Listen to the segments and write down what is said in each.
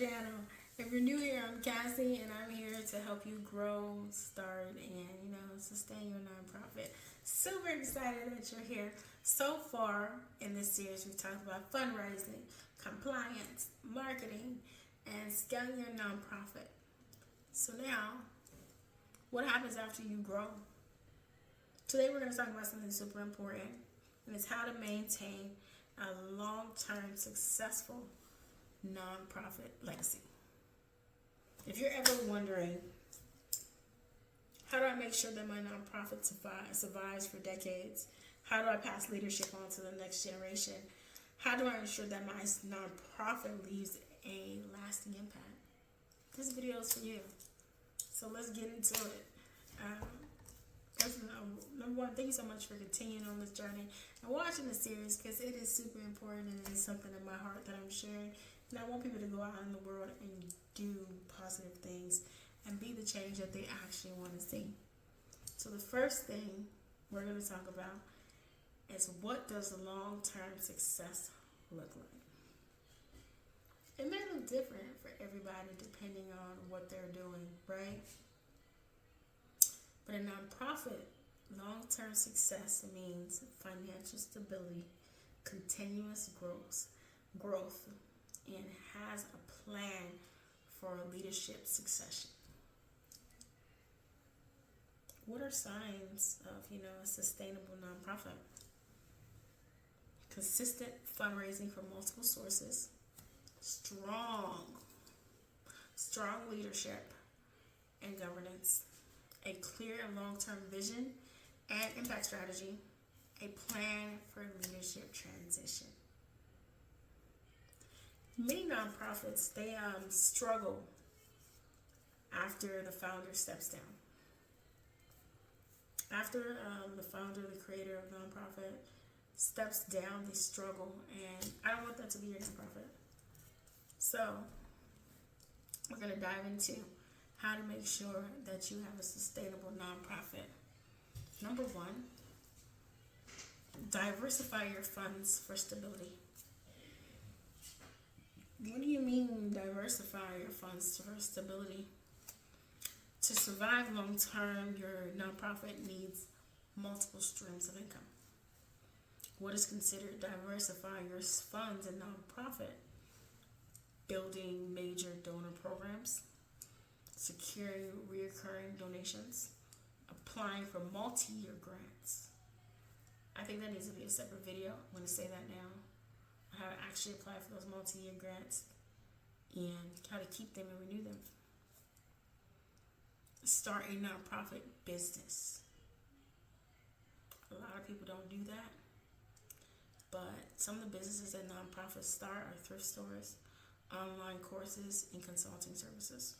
channel. If you're new here, I'm Cassie, and I'm here to help you grow, start, and sustain your nonprofit. Super excited that you're here. So far in this series, we've talked about fundraising, compliance, marketing, and scaling your nonprofit. So now, what happens after you grow? Today, we're going to talk about something super important, and it's how to maintain a long-term, successful nonprofit legacy. If you're ever wondering, how do I make sure that my nonprofit survives for decades? How do I pass leadership on to the next generation? How do I ensure that my nonprofit leaves a lasting impact? This video is for you. So let's get into it. Number one, thank you so much for continuing on this journey and watching the series, because it is super important and it is something in my heart that I'm sharing. And I want people to go out in the world and do positive things and be the change that they actually want to see. So the first thing we're going to talk about is, what does long-term success look like? It may look different for everybody depending on what they're doing, right? But a nonprofit, long-term success means financial stability, continuous growth, and has a plan for leadership succession. What are signs of, a sustainable nonprofit? Consistent fundraising from multiple sources, strong leadership and governance, a clear and long-term vision and impact strategy, a plan for leadership transition. Many nonprofits, they struggle after the founder steps down. After the founder, the creator of the nonprofit, steps down, they struggle, and I don't want that to be your nonprofit. So we're going to dive into how to make sure that you have a sustainable nonprofit. Number one, diversify your funds for stability. What do you mean diversify your funds for stability? To survive long term, your nonprofit needs multiple streams of income. What is considered diversifying your funds in nonprofit? Building major donor programs, securing recurring donations, applying for multi-year grants. I think that needs to be a separate video. I'm going to say that now. How to actually apply for those multi-year grants and how to keep them and renew them. Start a nonprofit business. A lot of people don't do that, but some of the businesses that nonprofits start are thrift stores, online courses, and consulting services.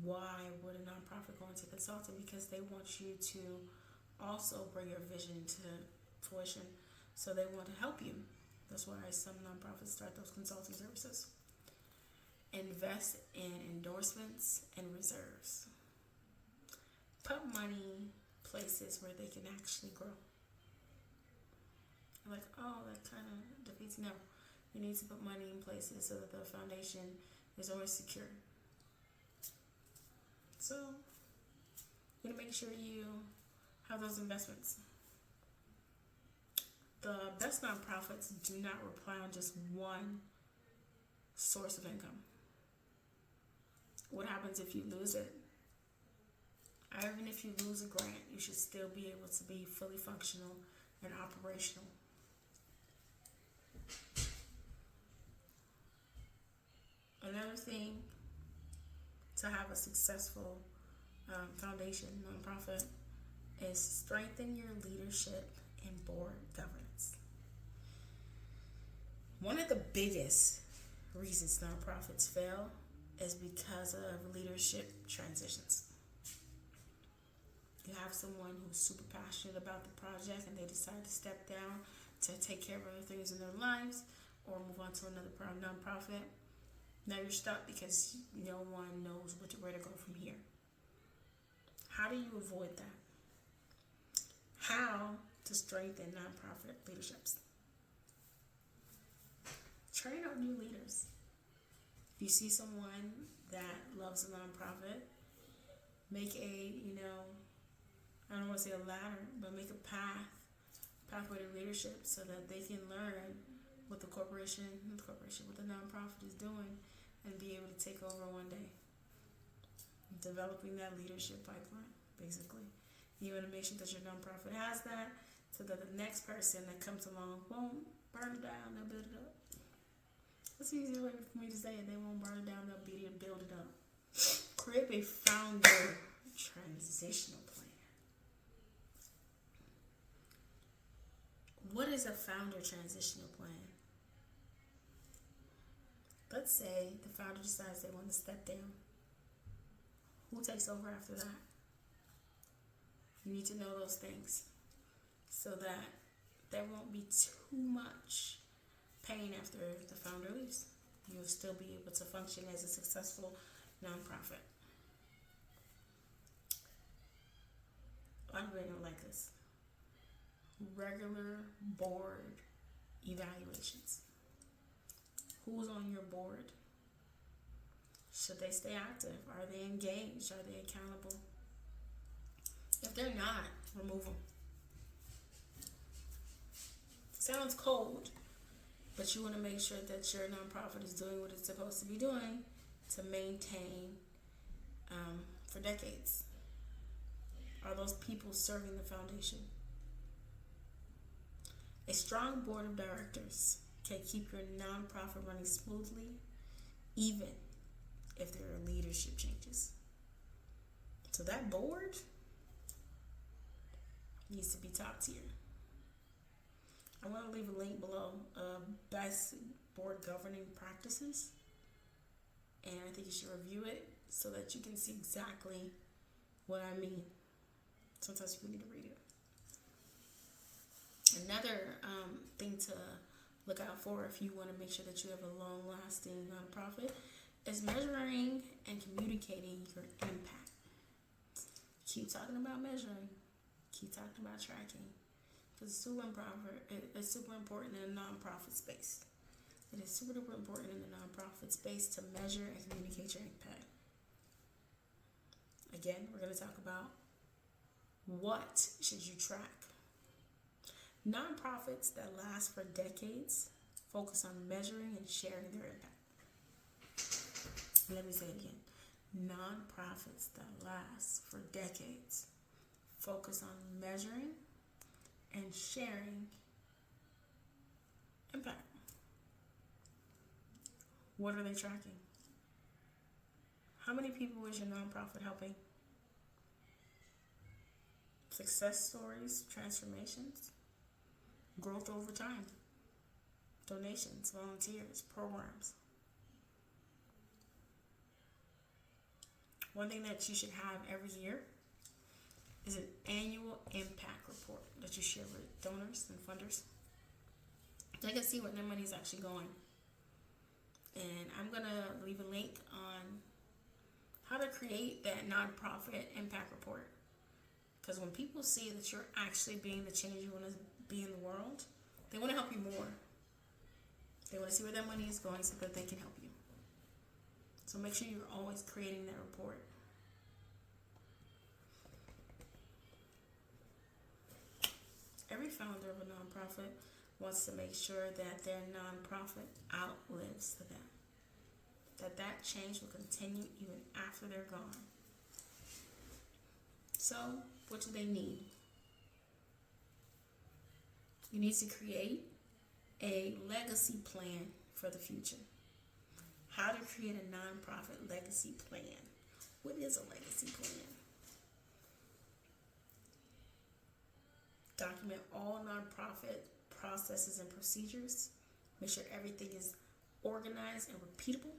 Why would a nonprofit go into consulting? Because they want you to also bring your vision to fruition, so they want to help you. That's why some nonprofits start those consulting services. Invest in endorsements and reserves. Put money places where they can actually grow. Like, that kind of defeats. No, you need to put money in places so that the foundation is always secure. So you need to make sure you have those investments. The best nonprofits do not rely on just one source of income. What happens if you lose it? Even if you lose a grant, you should still be able to be fully functional and operational. Another thing to have a successful foundation nonprofit is strengthen your leadership and board governance. One of the biggest reasons nonprofits fail is because of leadership transitions. You have someone who's super passionate about the project and they decide to step down to take care of other things in their lives or move on to another nonprofit. Now you're stuck because no one knows where to go from here. How do you avoid that? How to strengthen nonprofit leaderships? Train up new leaders. If you see someone that loves a nonprofit, make a, I don't want to say a ladder, but make a pathway to leadership so that they can learn what the what the nonprofit is doing and be able to take over one day. Developing that leadership pipeline, basically. You want to make sure that your nonprofit has that so that the next person that comes along won't burn it down, they'll build it up. That's the easiest way for me to say it. They won't burn it down, they'll build it up. Create a founder transitional plan. What is a founder transitional plan? Let's say the founder decides they want to step down. Who takes over after that? You need to know those things so that there won't be too much pain after the founder leaves. You'll still be able to function as a successful nonprofit. I'm going to like this. Regular board evaluations. Who's on your board? Should they stay active? Are they engaged? Are they accountable? If they're not, remove them. Sounds cold, but you want to make sure that your nonprofit is doing what it's supposed to be doing to maintain for decades. Are those people serving the foundation? A strong board of directors can keep your nonprofit running smoothly, even if there are leadership changes. So that board needs to be top tier. I want to leave a link below best board governing practices, and I think you should review it so that you can see exactly what I mean. Sometimes you need to read it. Another thing to look out for if you want to make sure that you have a long-lasting nonprofit is measuring and communicating your impact. Keep talking about measuring. Keep talking about tracking. Because it's super important in the nonprofit space. It is super duper important in the nonprofit space to measure and communicate your impact. Again, we're going to talk about what should you track. Nonprofits that last for decades focus on measuring and sharing their impact. Let me say it again. Nonprofits that last for decades focus on measuring and sharing impact. What are they tracking? How many people is your nonprofit helping? Success stories, transformations, growth over time, donations, volunteers, programs. One thing that you should have every year is an annual impact report that you share with donors and funders. They can see where their money is actually going. And I'm going to leave a link on how to create that nonprofit impact report. Because when people see that you're actually being the change you want to be in the world, they want to help you more. They want to see where their money is going so that they can help you. So make sure you're always creating that report. Every founder of a nonprofit wants to make sure that their nonprofit outlives them. That change will continue even after they're gone. So, what do they need? You need to create a legacy plan for the future. How to create a nonprofit legacy plan. What is a legacy plan? Document all nonprofit processes and procedures. Make sure everything is organized and repeatable.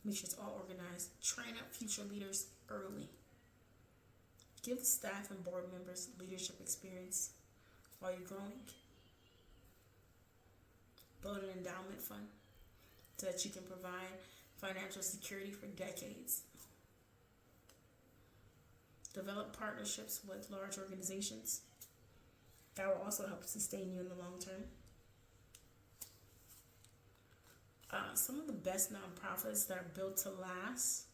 Make sure it's all organized. Train up future leaders early. Give the staff and board members leadership experience while you're growing. Build an endowment fund so that you can provide financial security for decades. Develop partnerships with large organizations. That will also help sustain you in the long term. some of the best nonprofits that are built to last,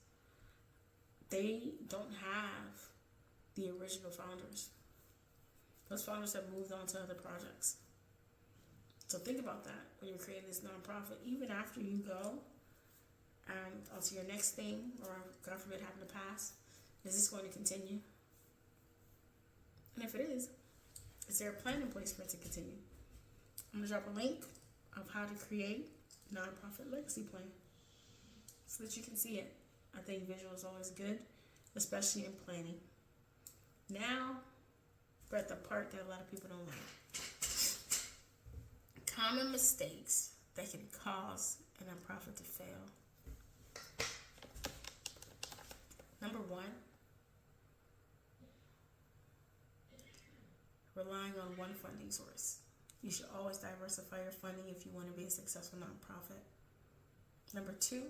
they don't have the original founders. Those founders have moved on to other projects. So think about that when you're creating this nonprofit. Even after you go onto your next thing, or God forbid happen to pass, is this going to continue? And if it is there a plan in place for it to continue? I'm going to drop a link of how to create a nonprofit legacy plan so that you can see it. I think visual is always good, especially in planning. Now, we're at the part that a lot of people don't like. Common mistakes that can cause a nonprofit to fail. Number one, relying on one funding source. You should always diversify your funding if you want to be a successful nonprofit. Number two,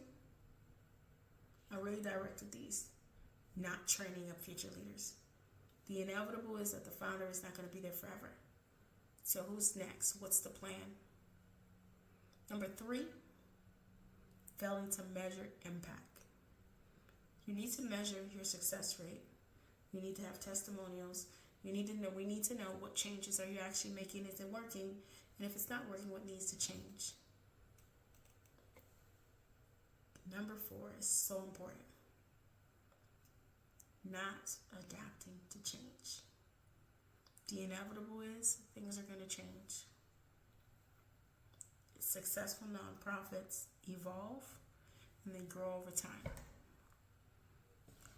I really directed these, not training up future leaders. The inevitable is that the founder is not going to be there forever. So who's next? What's the plan? Number three, failing to measure impact. You need to measure your success rate. You need to have testimonials. We need to know what changes are you actually making. Is it working? And if it's not working, what needs to change? Number four is so important. Not adapting to change. The inevitable is things are going to change. Successful nonprofits evolve and they grow over time.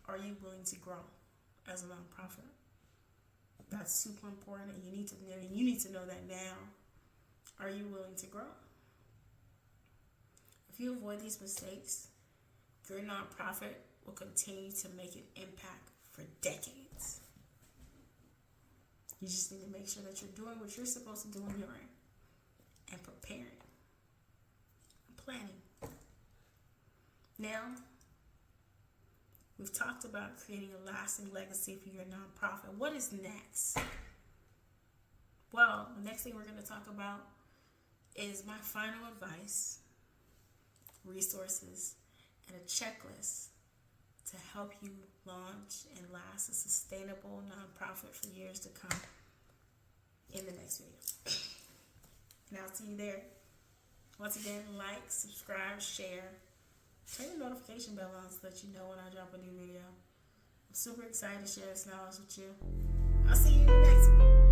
Are you willing to grow as a nonprofit? That's super important, and you need to know that now. Are you willing to grow? If you avoid these mistakes, your nonprofit will continue to make an impact for decades. You just need to make sure that you're doing what you're supposed to do on your end, and preparing, and planning. Now, we've talked about creating a lasting legacy for your nonprofit. What is next? Well, the next thing we're going to talk about is my final advice, resources, and a checklist to help you launch and last a sustainable nonprofit for years to come in the next video. And I'll see you there. Once again, like, subscribe, share. Turn the notification bell on so that you know when I drop a new video. I'm super excited to share this knowledge with you. I'll see you in the next one.